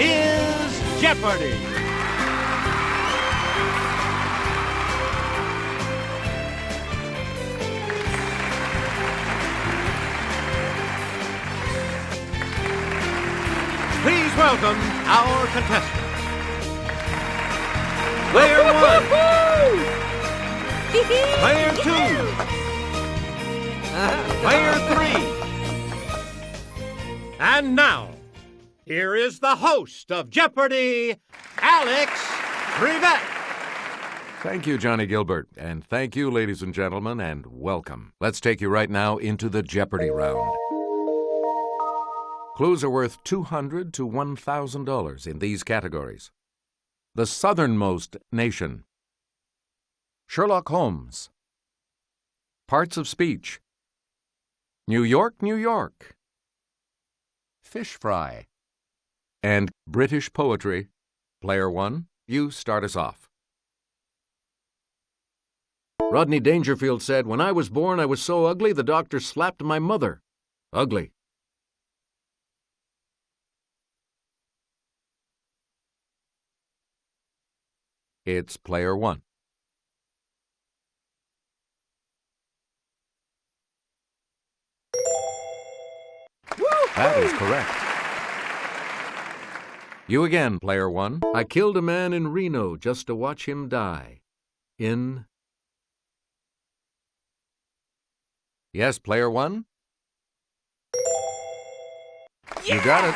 is Jeopardy! Please welcome our contestants. Player 1. Player 2. Player 3. And now, here is the host of Jeopardy, Alex Trevette. Thank you, Johnny Gilbert. And thank you, ladies and gentlemen, and welcome. Let's take you right now into the Jeopardy round. Clues are worth $200 to $1,000 in these categories. The southernmost nation. Sherlock Holmes. Parts of speech. New York, New York. Fish fry. And British poetry. Player 1, you start us off. Rodney Dangerfield said, "When I was born, I was so ugly, the doctor slapped my mother." Ugly. It's player 1. That is correct. You again, player 1. I killed a man in Reno just to watch him die. In... Yes, player 1? Yeah! You got it.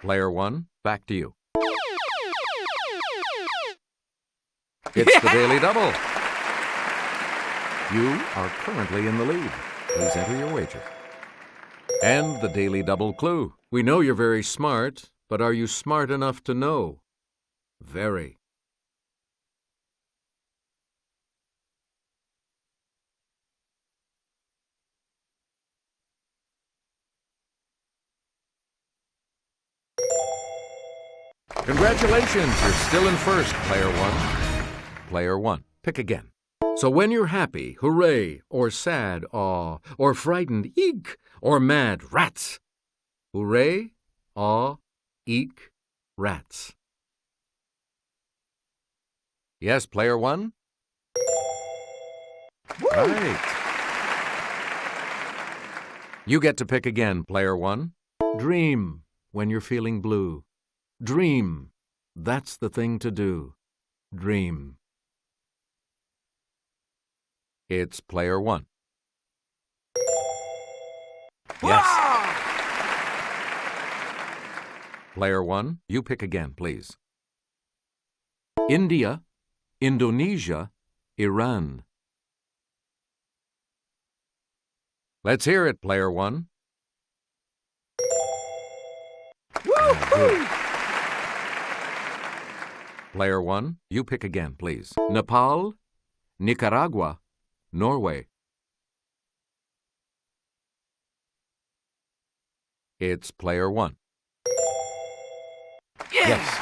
Player 1, back to you. It's the Daily Double. You are currently in the lead. Please enter your wager. And the Daily Double clue. We know you're very smart, but are you smart enough to know? Very. Congratulations, you're still in first, player 1. Player 1, pick again. So when you're happy, hooray, or sad, aw, or frightened, eek, or mad, rats. Hooray, aw, eek, rats. Yes, player 1? Woo! Right. You get to pick again, player 1. Dream when you're feeling blue. Dream. That's the thing to do. Dream. It's player 1. Yes. Player 1, you pick again, please. India, Indonesia, Iran. Let's hear it, player 1. Good. Player 1, you pick again, please. Nepal, Nicaragua, Norway. It's player 1. Yeah. Yes.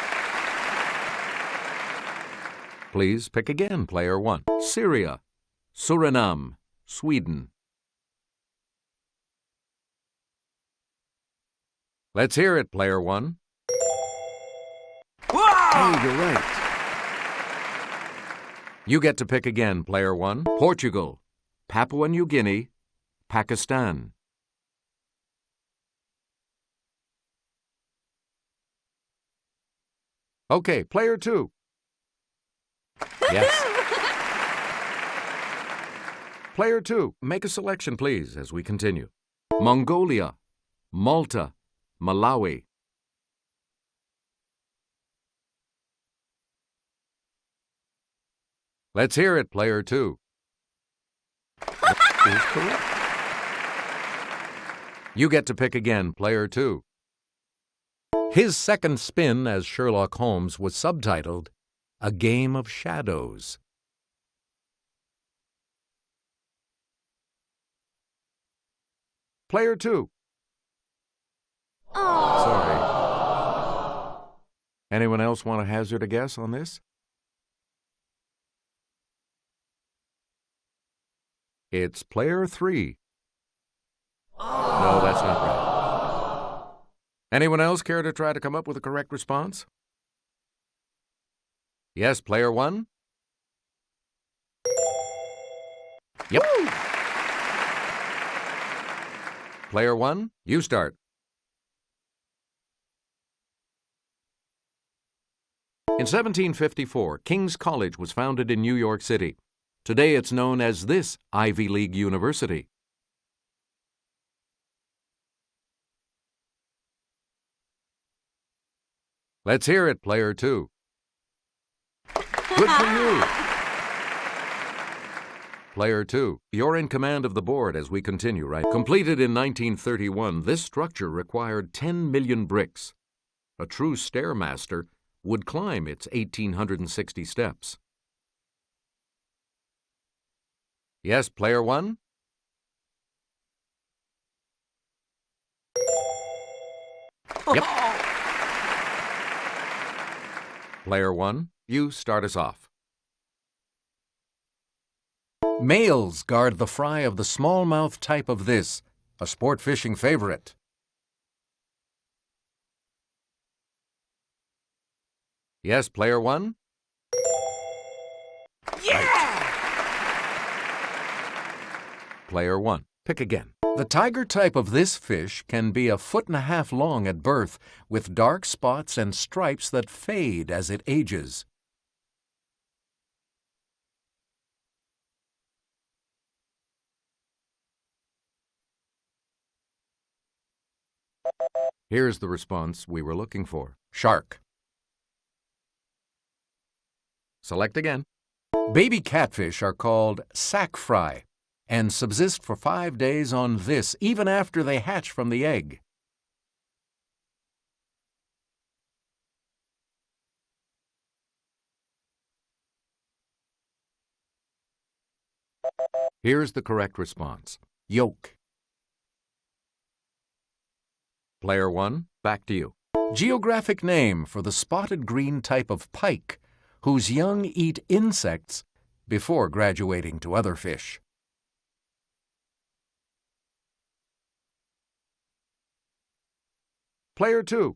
Please pick again, player 1. Syria, Suriname, Sweden. Let's hear it, player 1. Hey, you're right. You get to pick again, player 1. Portugal, Papua New Guinea, Pakistan. Okay, player 2. Yes. Player 2, make a selection, please, as we continue. Mongolia, Malta, Malawi. Let's hear it, player 2. That is correct. You get to pick again, player 2. His second spin as Sherlock Holmes was subtitled, A Game of Shadows. Player 2. Aww. Sorry. Anyone else want to hazard a guess on this? It's player 3. No, that's not right. Anyone else care to try to come up with a correct response? Yes, player one? Yep. Woo! Player one, you start. In 1754, King's College was founded in New York City. Today it's known as this Ivy League university. Let's hear it, player two. Good for you. Player two, you're in command of the board as we continue, right? Completed in 1931, this structure required 10 million bricks. A true stairmaster would climb its 1,860 steps. Yes, player one? Yep. Player one, you start us off. Males guard the fry of the smallmouth type of this, a sport fishing favorite. Yes, player one? Yeah! Right. Player one, pick again. The tiger type of this fish can be 1.5 feet long at birth, with dark spots and stripes that fade as it ages. Here's the response we were looking for. Shark. Select again. Baby catfish are called sack fry and subsist for 5 days on this, even after they hatch from the egg. Here's the correct response. Yolk. Player one, back to you. Geographic name for the spotted green type of pike, whose young eat insects before graduating to other fish. Player two.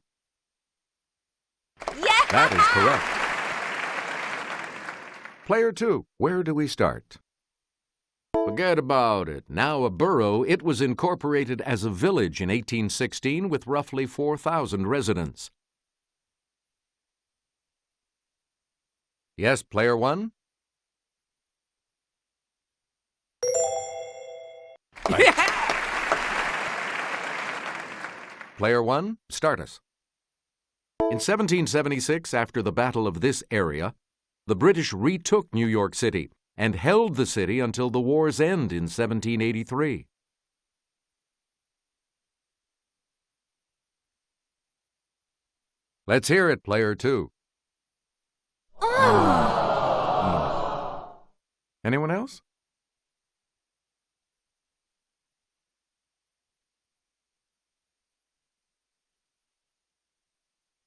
Yeah! That is correct. Player two, where do we start? Forget about it. Now a borough, it was incorporated as a village in 1816 with roughly 4,000 residents. Yes, player one? Right. Yeah! Player one, start us. In 1776, after the Battle of this area, the British retook New York City and held the city until the war's end in 1783. Let's hear it, player two. Anyone else?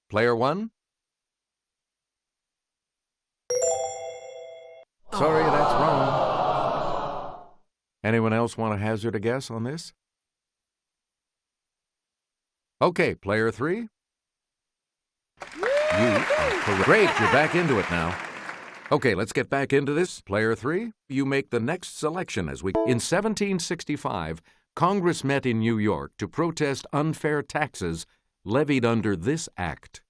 Player one? Sorry, that's wrong. Anyone else want to hazard a guess on this? Okay, player three. You are correct. Great, you're back into it now. Okay, let's get back into this. Player three, you make the next selection as we... In 1765, Congress met in New York to protest unfair taxes levied under this act.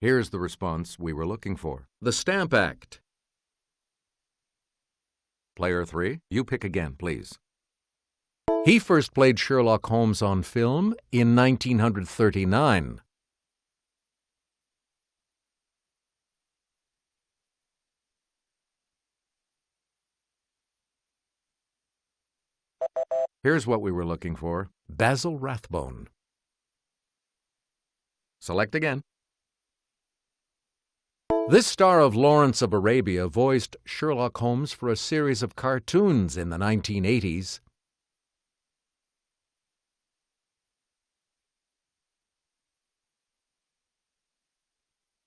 Here's the response we were looking for. The Stamp Act. Player three, you pick again, please. He first played Sherlock Holmes on film in 1939. Here's what we were looking for. Basil Rathbone. Select again. This star of Lawrence of Arabia voiced Sherlock Holmes for a series of cartoons in the 1980s.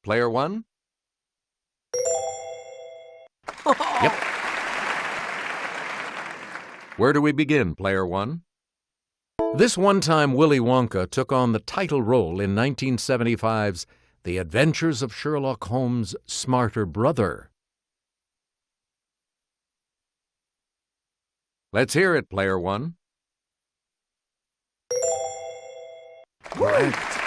Player one? Yep. Where do we begin, player one? This one-time Willy Wonka took on the title role in 1975's The Adventures of Sherlock Holmes' Smarter Brother. Let's hear it, player one. Correct.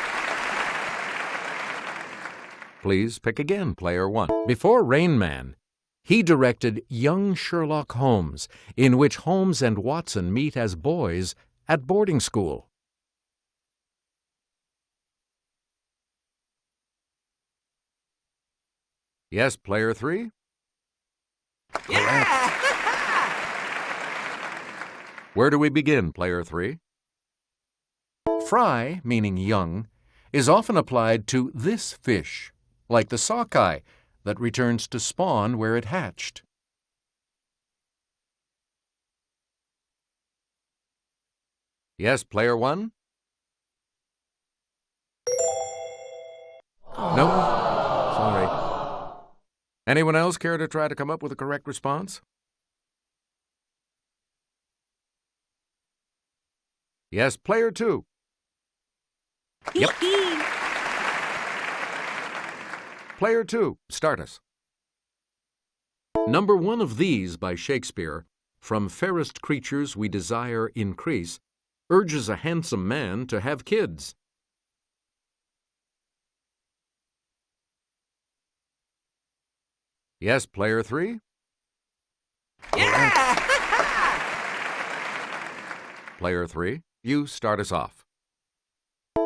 Please pick again, player one. Before Rain Man, he directed Young Sherlock Holmes, in which Holmes and Watson meet as boys at boarding school. Yes, player three? Correct. Where do we begin, player three? Fry, meaning young, is often applied to this fish, like the sockeye that returns to spawn where it hatched. Yes, player one? No? Sorry. Anyone else care to try to come up with a correct response? Yes, player two. Yep. Player two, start us. Number one of these by Shakespeare, from fairest creatures we desire increase, urges a handsome man to have kids. Yes, player three? Yeah! Player three, you start us off.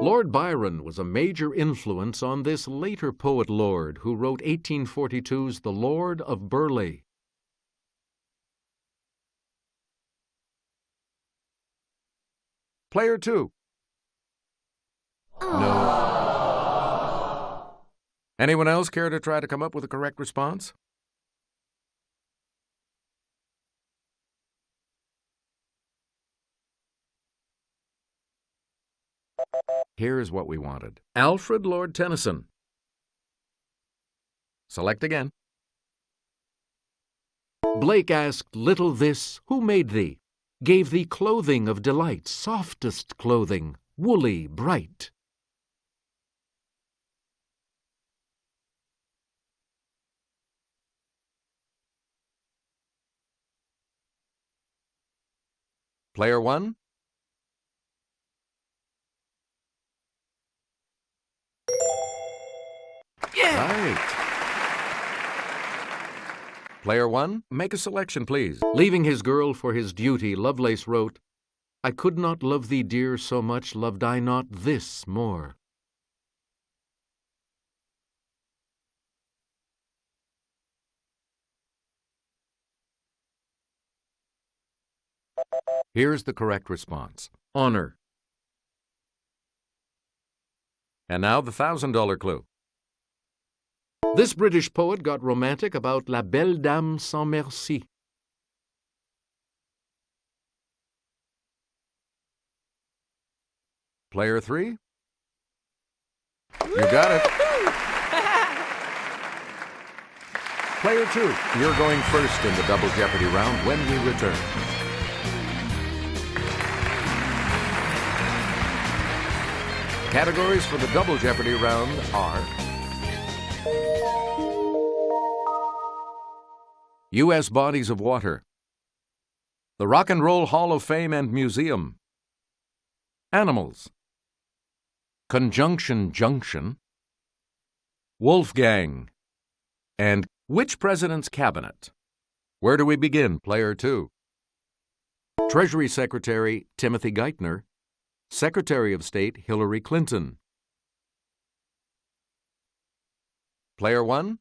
Lord Byron was a major influence on this later poet lord who wrote 1842's The Lord of Burleigh. Player two. No. Anyone else care to try to come up with a correct response? Here's what we wanted. Alfred Lord Tennyson. Select again. Blake asked little this, who made thee? Gave thee clothing of delight, softest clothing, woolly, bright. Player one? Yeah! Right. Player one, make a selection, please. Leaving his girl for his duty, Lovelace wrote, I could not love thee, dear, so much loved I not this more. Here's the correct response. Honor. And now the $1,000 clue. This British poet got romantic about La Belle Dame sans Merci. Player three? You got it. Player two, you're going first in the Double Jeopardy round when we return. Categories for the Double Jeopardy round are U.S. Bodies of Water, the Rock and Roll Hall of Fame and Museum, Animals, Conjunction Junction, Wolfgang, and Which President's Cabinet? Where do we begin, player two? Treasury Secretary Timothy Geithner, Secretary of State Hillary Clinton. Player one?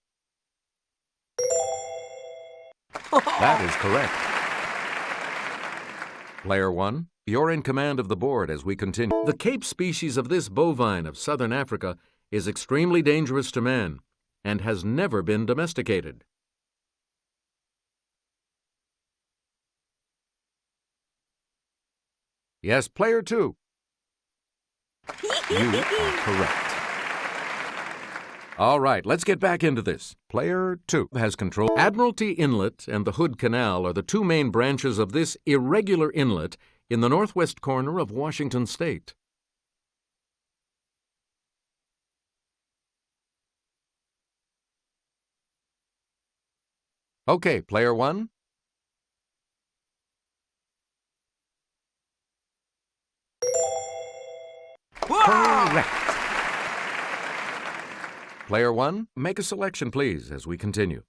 That is correct. Player one, you're in command of the board as we continue. The Cape species of this bovine of southern Africa is extremely dangerous to man and has never been domesticated. Yes, player two. You are correct. All right, let's get back into this. Player 2 has control. Admiralty Inlet and the Hood Canal are the two main branches of this irregular inlet in the northwest corner of Washington State. Okay, player 1. Correct. Player 1, make a selection, please, as we continue.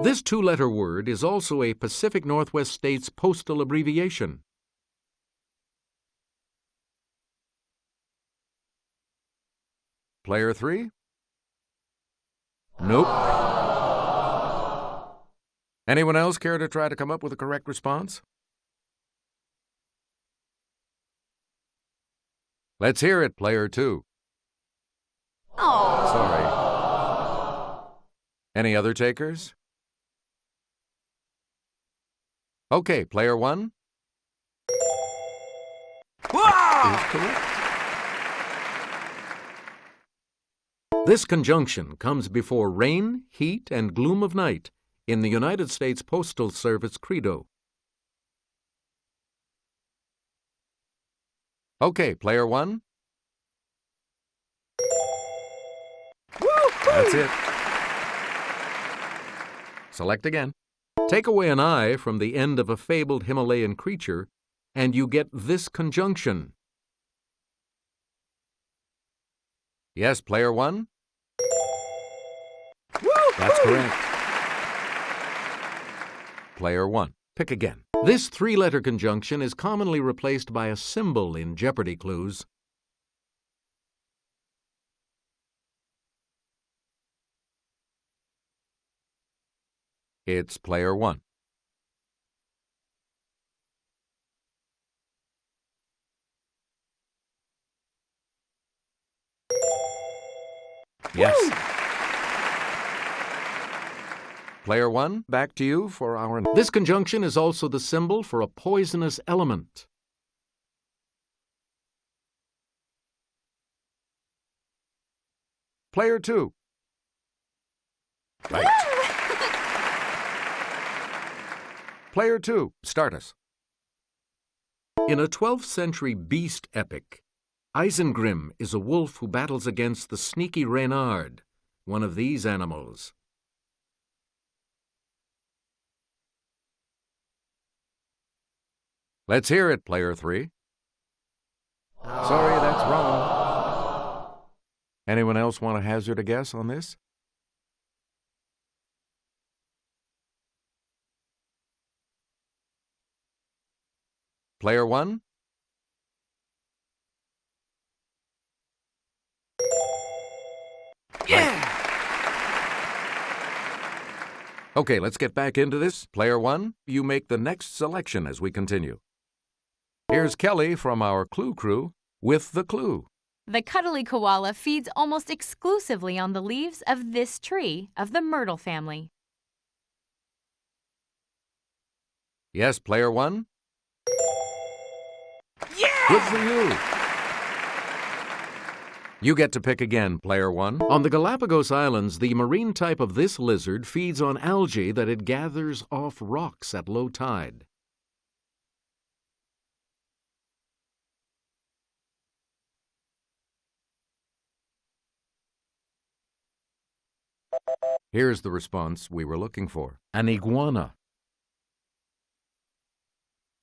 This two-letter word is also a Pacific Northwest state's postal abbreviation. Player 3? Nope. Anyone else care to try to come up with a correct response? Let's hear it, player 2. Oh. Sorry. Any other takers? Okay, player 1. Is correct. This conjunction comes before rain, heat, and gloom of night in the United States Postal Service credo. Okay, player 1. That's it. Select again. Take away an I from the end of a fabled Himalayan creature, and you get this conjunction. Yes, player 1? That's correct. Player 1. Pick again. This three-letter conjunction is commonly replaced by a symbol in Jeopardy clues. It's player 1. Yes. Player 1, back to you for our... This conjunction is also the symbol for a poisonous element. Player 2. Right. Player 2, start us. In a 12th century beast epic, Isengrim is a wolf who battles against the sneaky Reynard, one of these animals. Let's hear it, player 3. Sorry, that's wrong. Anyone else want to hazard a guess on this? Player 1? Yeah! Okay, let's get back into this. Player 1, you make the next selection as we continue. Here's Kelly from our Clue Crew with the clue. The cuddly koala feeds almost exclusively on the leaves of this tree of the myrtle family. Yes, player 1? Yeah! Good for you. You get to pick again, player 1. On the Galapagos Islands, the marine type of this lizard feeds on algae that it gathers off rocks at low tide. Here's the response we were looking for. An iguana.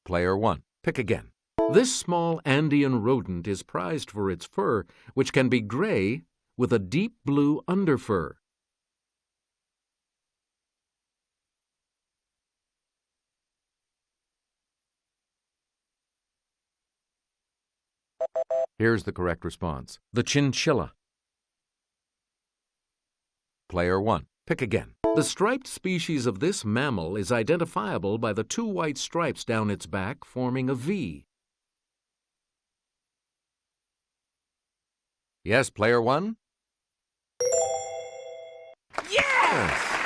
Player 1. Pick again. This small Andean rodent is prized for its fur, which can be gray with a deep blue underfur. Here's the correct response. The chinchilla. Player 1. Pick again. The striped species of this mammal is identifiable by the two white stripes down its back forming a V. Yes, player 1? Yes!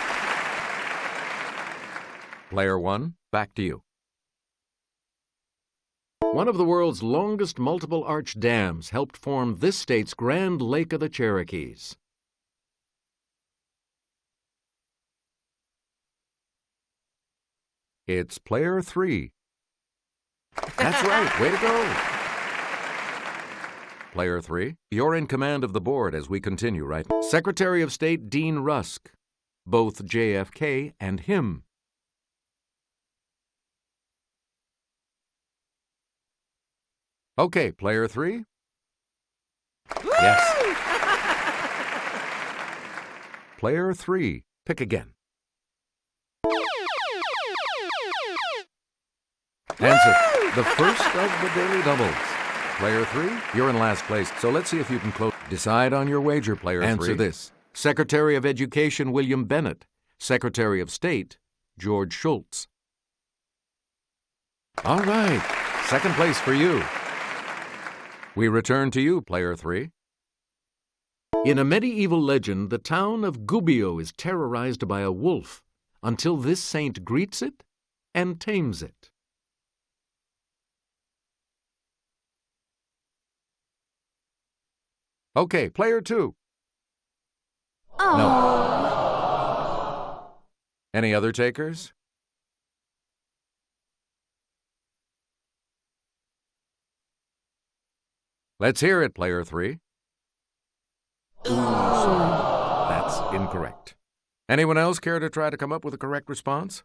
Player 1, back to you. One of the world's longest multiple arch dams helped form this state's Grand Lake of the Cherokees. It's player 3. That's right. Way to go. Player 3, you're in command of the board as we continue, right? Secretary of State Dean Rusk. Both JFK and him. Okay, player 3. Yes. Player 3, pick again. Answer, the first of the daily doubles. Player 3, you're in last place, so let's see if you can close. Decide on your wager, player 3. Answer this. Secretary of Education William Bennett. Secretary of State George Shultz. All right, second place for you. We return to you, player 3. In a medieval legend, the town of Gubbio is terrorized by a wolf until this saint greets it and tames it. Okay, player 2. Oh. No. Any other takers? Let's hear it, player 3. That's incorrect. Anyone else care to try to come up with a correct response?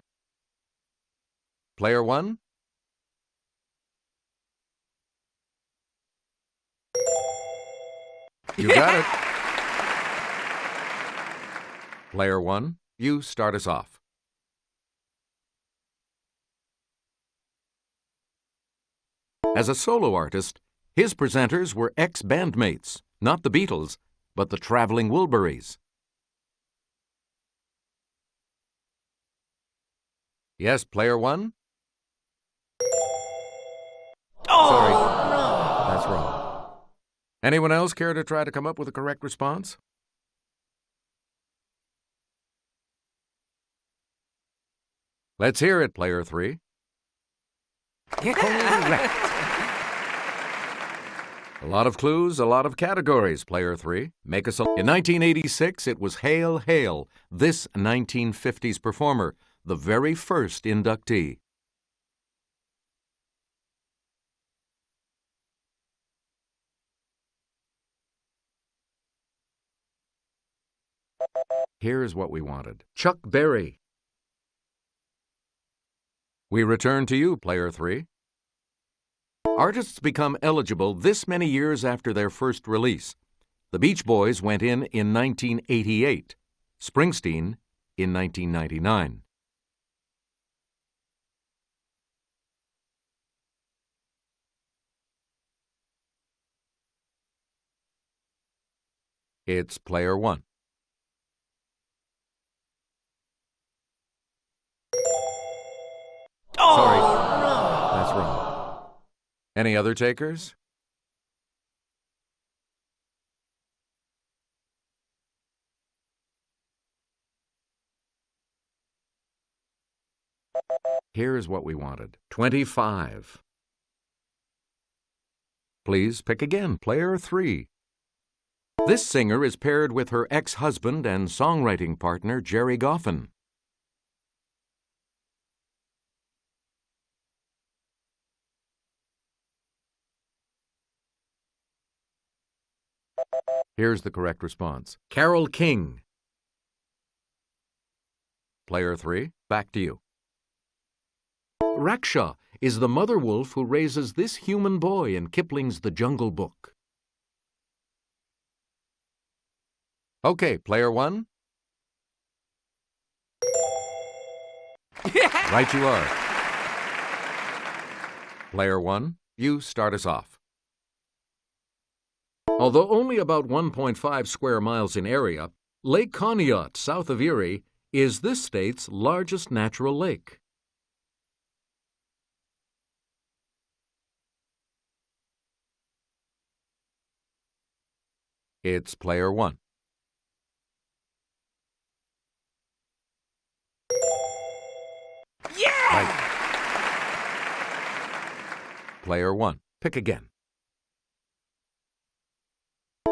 Player 1? You got it. Player 1, you start us off. As a solo artist, his presenters were ex-bandmates, not the Beatles, but the Traveling Wilburys. Yes, player 1? Sorry, that's wrong. Anyone else care to try to come up with a correct response? Let's hear it, player 3. Correct. A lot of clues, a lot of categories, player 3. Make us a... In 1986, it was Hail, Hail, this 1950s performer, the very first inductee. Here's what we wanted. Chuck Berry. We return to you, player 3. Artists become eligible this many years after their first release. The Beach Boys went in 1988. Springsteen in 1999. It's player 1. Sorry, that's wrong. Any other takers? Here's what we wanted. 25. Please pick again, player 3. This singer is paired with her ex-husband and songwriting partner, Jerry Goffin. Here's the correct response. Carole King. Player 3, back to you. Raksha is the mother wolf who raises this human boy in Kipling's The Jungle Book. Okay, player 1. Right you are. Player 1, you start us off. Although only about 1.5 square miles in area, Lake Conneaut, south of Erie, is this state's largest natural lake. It's player 1. Yeah! Right. Player 1. Pick again.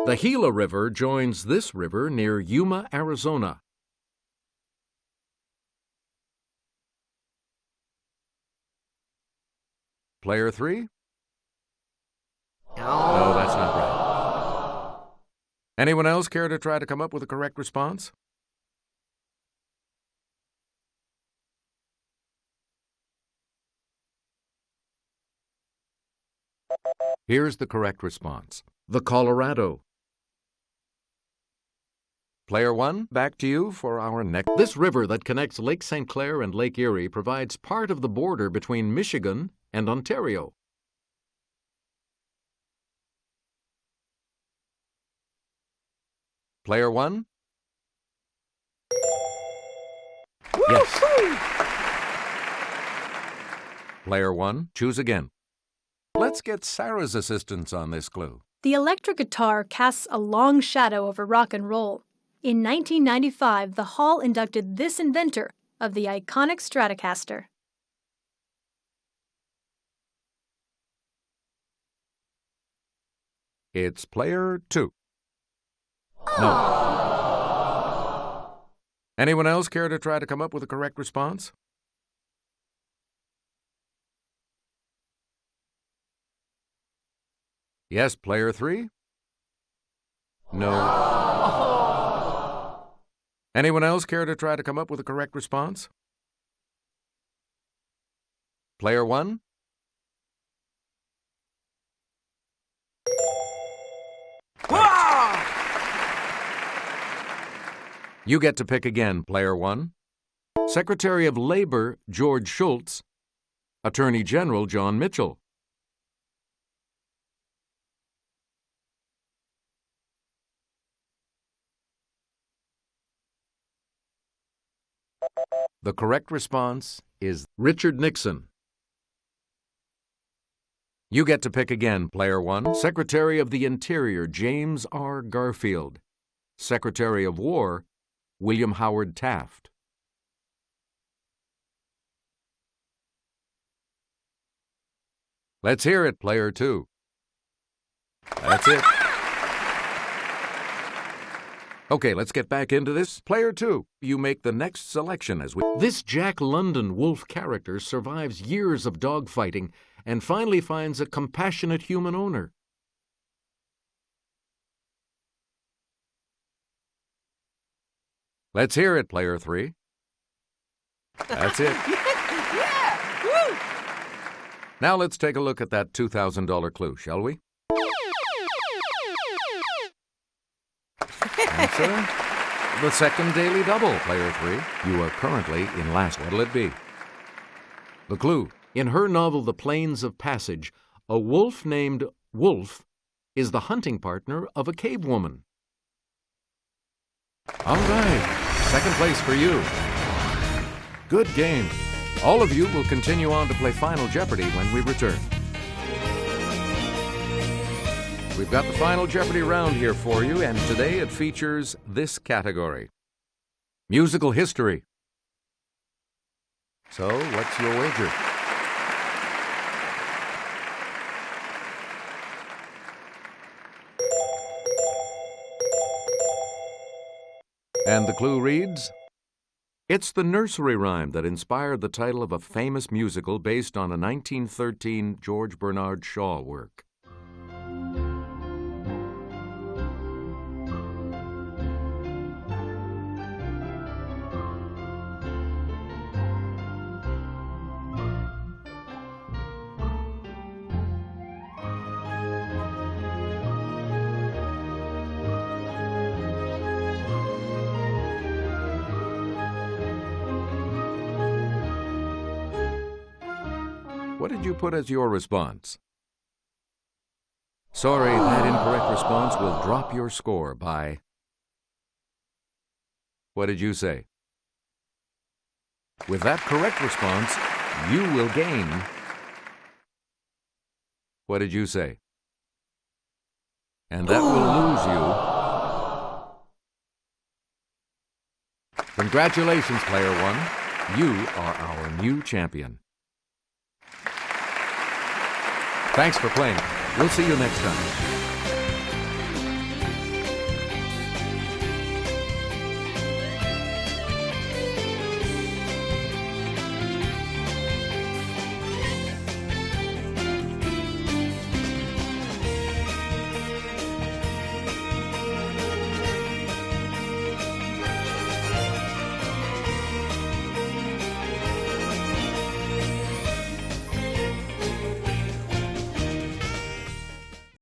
The Gila River joins this river near Yuma, Arizona. Player 3? No, that's not right. Anyone else care to try to come up with a correct response? Here's the correct response. The Colorado. Player 1, back to you for our next. This river that connects Lake St. Clair and Lake Erie provides part of the border between Michigan and Ontario. Player 1? Yes. Player 1, choose again. Let's get Sarah's assistance on this clue. The electric guitar casts a long shadow over rock and roll. In 1995, the Hall inducted this inventor of the iconic Stratocaster. It's player 2. No. Anyone else care to try to come up with a correct response? Yes, player 3? No. Anyone else care to try to come up with a correct response? Player 1? You get to pick again, player 1. Secretary of Labor George Shultz, Attorney General John Mitchell. The correct response is Richard Nixon. You get to pick again, player 1. Secretary of the Interior James R. Garfield. Secretary of War William Howard Taft. Let's hear it, player 2. That's it. Okay, let's get back into this. Player 2, you make the next selection as we... This Jack London wolf character survives years of dogfighting and finally finds a compassionate human owner. Let's hear it, player 3. That's it. Yeah! Woo! Now let's take a look at that $2,000 clue, shall we? Answer. The second daily double, player 3. You are currently in last. What'll it be? The clue. In her novel The Plains of Passage, a wolf named Wolf is the hunting partner of a cave woman. All right. Second place for you. Good game. All of you will continue on to play Final Jeopardy when we return. We've got the Final Jeopardy round here for you, and today it features this category: musical history. So, what's your wager? And the clue reads, it's the nursery rhyme that inspired the title of a famous musical based on a 1913 George Bernard Shaw work. What did you put as your response? Sorry, that incorrect response will drop your score by... What did you say? With that correct response, you will gain... What did you say? And that will lose you... Congratulations, player 1. You are our new champion. Thanks for playing. We'll see you next time.